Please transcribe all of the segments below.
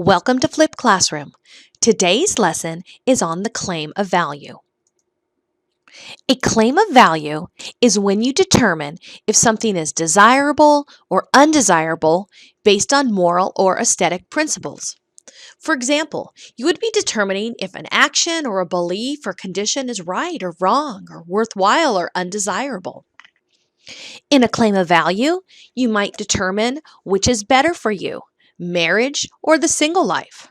Welcome to Flipped Classroom. Today's lesson is on the claim of value. A claim of value is when you determine if something is desirable or undesirable based on moral or aesthetic principles. For example, you would be determining if an action or a belief or condition is right or wrong or worthwhile or undesirable. In a claim of value, you might determine which is better for you, marriage or the single life,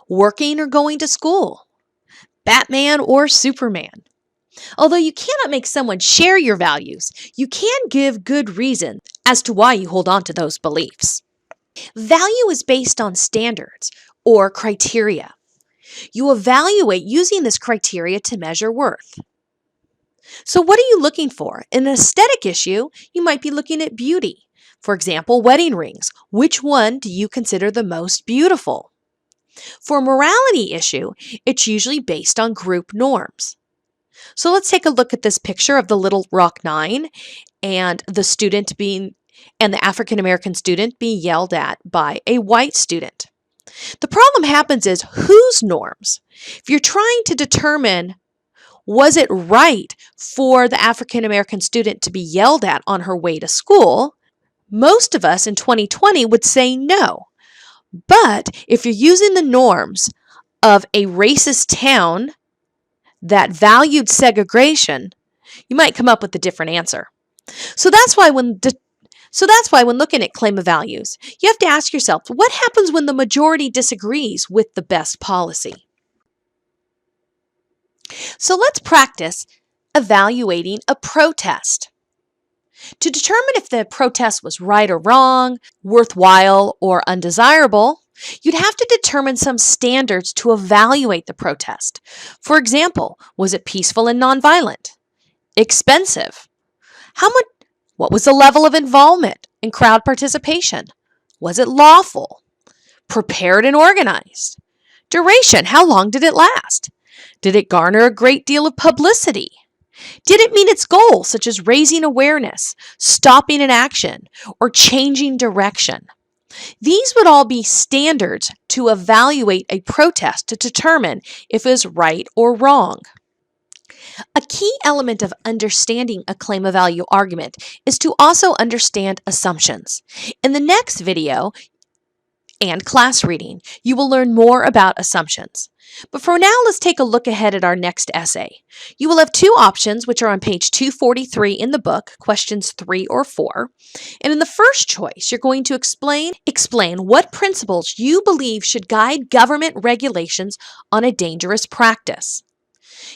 working or going to school, Batman or Superman. Although you cannot make someone share your values, you can give good reason as to why you hold on to those beliefs. Value is based on standards or criteria. You evaluate using this criteria to measure worth. So what are you looking for? In an aesthetic issue, you might be looking at beauty. For example, wedding rings. Which one do you consider the most beautiful? For a morality issue, it's usually based on group norms. So let's take a look at this picture of the little rock 9 and the African American student being yelled at by a white student. The problem happens is whose norms? If you're trying to determine was it right for the African American student to be yelled at on her way to school, most of us in 2020 would say no. But if you're using the norms of a racist town that valued segregation, you might come up with a different answer. So that's why when looking at claim of values, you have to ask yourself, what happens when the majority disagrees with the best policy? So let's practice evaluating a protest. To determine if the protest was right or wrong, worthwhile or undesirable, you'd have to determine some standards to evaluate the protest. For example, was it peaceful and nonviolent? Expensive? What was the level of involvement and crowd participation? Was it lawful? Prepared and organized? Duration? How long did it last? Did it garner a great deal of publicity? Did it meet its goals, such as raising awareness, stopping an action, or changing direction? These would all be standards to evaluate a protest to determine if it is right or wrong. A key element of understanding a claim of value argument is to also understand assumptions. In the next video and class reading, you will learn more about assumptions. But for now, let's take a look ahead at our next essay. You will have two options, which are on page 243 in the book, questions 3 or 4. And in the first choice, you're going to explain what principles you believe should guide government regulations on a dangerous practice.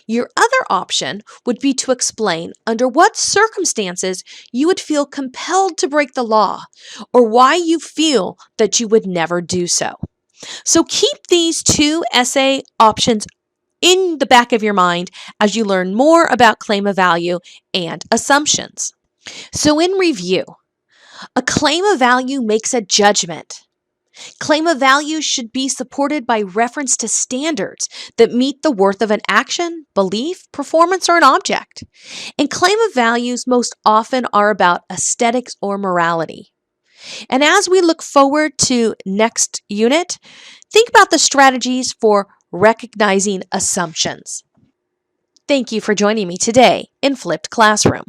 Your other option would be to explain under what circumstances you would feel compelled to break the law, or why you feel that you would never do so. So keep these two essay options in the back of your mind as you learn more about claim of value and assumptions. So in review, a claim of value makes a judgment. Claim of value should be supported by reference to standards that meet the worth of an action, belief, performance, or an object. And claim of values most often are about aesthetics or morality. And as we look forward to next unit, think about the strategies for recognizing assumptions. Thank you for joining me today in Flipped Classroom.